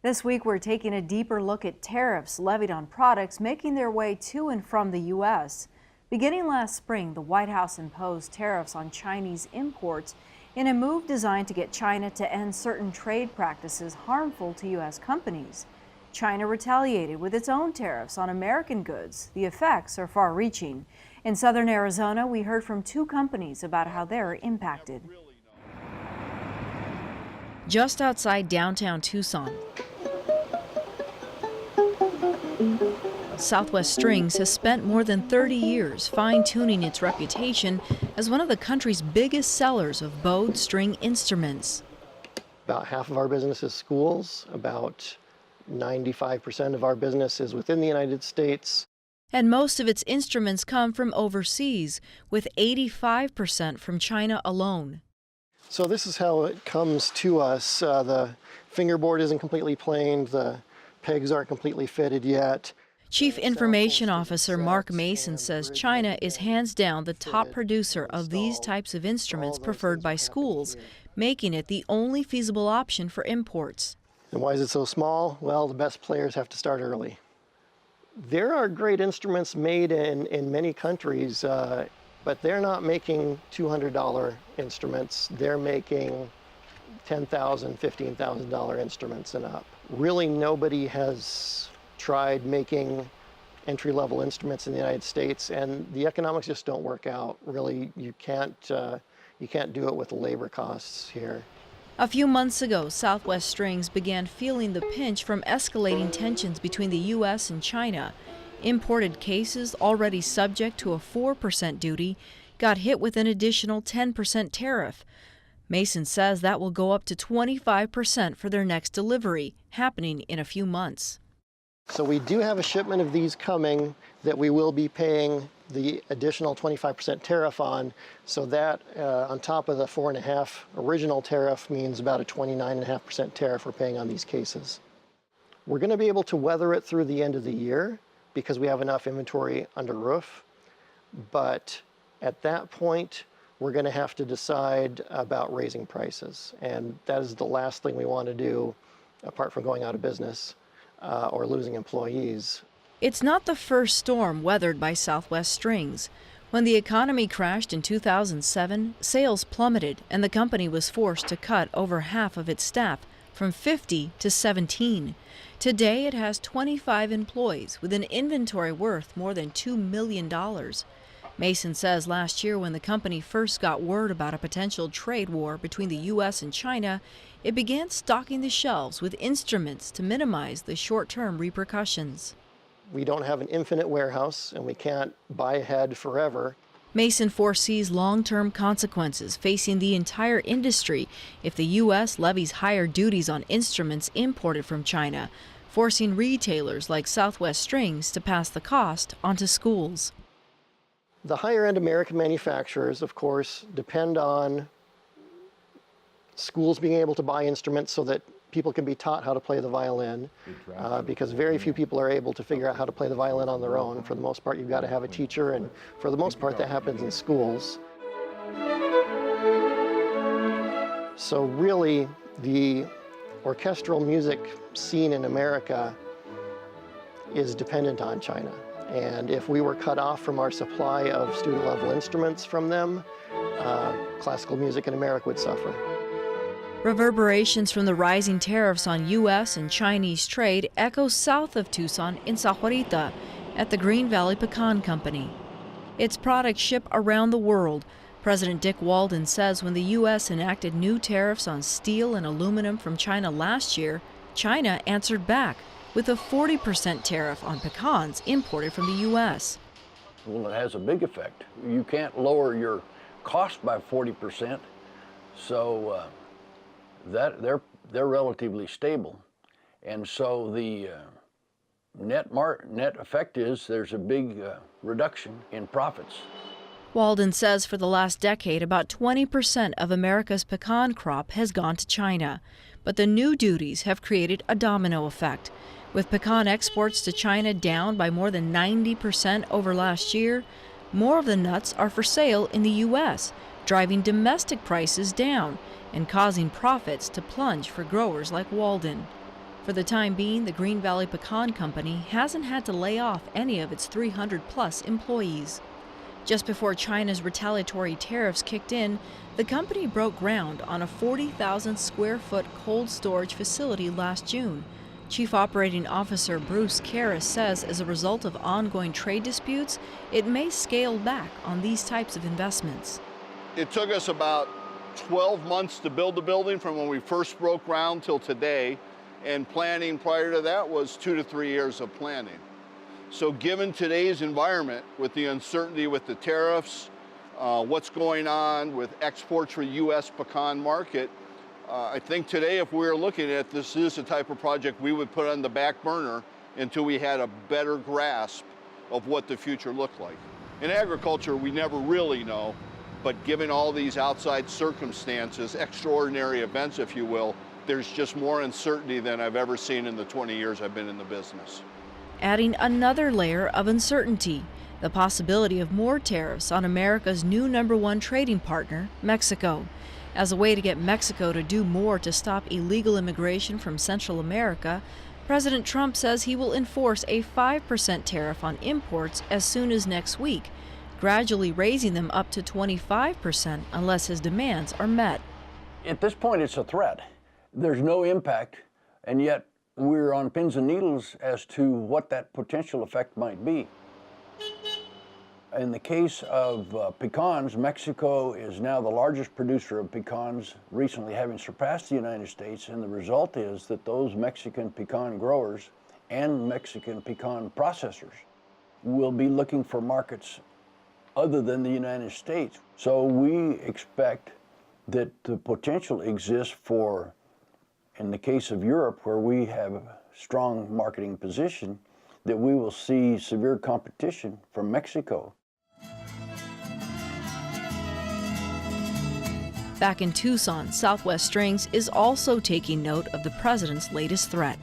This week, we're taking a deeper look at tariffs levied on products making their way to and from the U.S. Beginning last spring, the White House imposed tariffs on Chinese imports in a move designed to get China to end certain trade practices harmful to U.S. companies. China retaliated with its own tariffs on American goods. The effects are far-reaching. In southern Arizona, we heard from two companies about how they're impacted. Just outside downtown Tucson, Southwest Strings has spent more than 30 years fine-tuning its reputation as one of the country's biggest sellers of bowed string instruments. About half of our business is schools, about 95% of our business is within the United States. And most of its instruments come from overseas, with 85% from China alone. So this is how it comes to us. The fingerboard isn't completely planed, the pegs aren't completely fitted yet. Chief Information Officer Mark Mason says China is hands down the top producer of these types of instruments preferred by schools, making it the only feasible option for imports. And why is it so small? Well, the best players have to start early. There are great instruments made in many countries, but they're not making $200 instruments. They're making $10,000, $15,000 instruments and up. Really, nobody has tried making entry-level instruments in the United States, and the economics just don't work out. Really, you can't do it with the labor costs here. A few months ago, Southwest Strings began feeling the pinch from escalating tensions between the U.S. and China. Imported cases, already subject to a 4% duty, got hit with an additional 10% tariff. Mason says that will go up to 25% for their next delivery, happening in a few months. So we do have a shipment of these coming that we will be paying the additional 25% tariff on. So that on top of the 4.5% original tariff means about a 29.5% tariff we're paying on these cases. We're going to be able to weather it through the end of the year because we have enough inventory under roof. But at that point, we're going to have to decide about raising prices. And that is the last thing we want to do, apart from going out of business or losing employees. It's not the first storm weathered by Southwest Strings. When the economy crashed in 2007, sales plummeted and the company was forced to cut over half of its staff, from 50 to 17. Today it has 25 employees with an inventory worth more than $2 million. Mason says last year when the company first got word about a potential trade war between the U.S. and China, it began stocking the shelves with instruments to minimize the short-term repercussions. We don't have an infinite warehouse and we can't buy ahead forever. Mason foresees long-term consequences facing the entire industry if the U.S. levies higher duties on instruments imported from China, forcing retailers like Southwest Strings to pass the cost onto schools. The higher-end American manufacturers, of course, depend on schools being able to buy instruments so that people can be taught how to play the violin, because very few people are able to figure out how to play the violin on their own. For the most part, you've got to have a teacher, and for the most part, that happens in schools. So really, the orchestral music scene in America is dependent on China. And if we were cut off from our supply of student-level instruments from them, classical music in America would suffer. Reverberations from the rising tariffs on U.S. and Chinese trade echo south of Tucson in Sahuarita at the Green Valley Pecan Company. Its products ship around the world. President Dick Walden says when the U.S. enacted new tariffs on steel and aluminum from China last year, China answered back with a 40% tariff on pecans imported from the U.S. Well, it has a big effect. You can't lower your cost by 40%, so that they're relatively stable, and so the net effect is there's a big reduction in profits. Walden says for the last decade, about 20% of America's pecan crop has gone to China, but the new duties have created a domino effect. With pecan exports to China down by more than 90% over last year, more of the nuts are for sale in the U.S., driving domestic prices down and causing profits to plunge for growers like Walden. For the time being, the Green Valley Pecan Company hasn't had to lay off any of its 300-plus employees. Just before China's retaliatory tariffs kicked in, the company broke ground on a 40,000 square foot cold storage facility last June. Chief Operating Officer Bruce Karras says as a result of ongoing trade disputes, it may scale back on these types of investments. It took us about 12 months to build the building from when we first broke ground till today, and planning prior to that was 2 to 3 years of planning. So given today's environment with the uncertainty with the tariffs, what's going on with exports for the U.S. pecan market, I think today if we were looking at this is the type of project we would put on the back burner until we had a better grasp of what the future looked like. In agriculture, we never really know, but given all these outside circumstances, extraordinary events, if you will, there's just more uncertainty than I've ever seen in the 20 years I've been in the business. Adding another layer of uncertainty, the possibility of more tariffs on America's new #1 trading partner, Mexico. As a way to get Mexico to do more to stop illegal immigration from Central America, President Trump says he will enforce a 5% tariff on imports as soon as next week, gradually raising them up to 25% unless his demands are met. At this point, it's a threat. There's no impact, and yet we're on pins and needles as to what that potential effect might be. In the case of pecans, Mexico is now the largest producer of pecans, recently having surpassed the United States, and the result is that those Mexican pecan growers and Mexican pecan processors will be looking for markets other than the United States. So we expect that the potential exists for, in the case of Europe, where we have a strong marketing position, that we will see severe competition from Mexico. Back in Tucson, Southwest Strings is also taking note of the president's latest threat.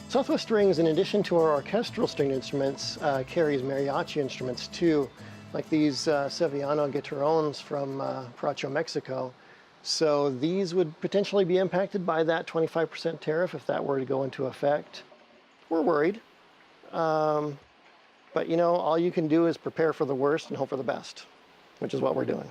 Southwest Strings, in addition to our orchestral string instruments, carries mariachi instruments too, like these Sevillano guitarrones from Paracho, Mexico. So these would potentially be impacted by that 25% tariff if that were to go into effect. We're worried. But you know, all you can do is prepare for the worst and hope for the best, which is what we're doing.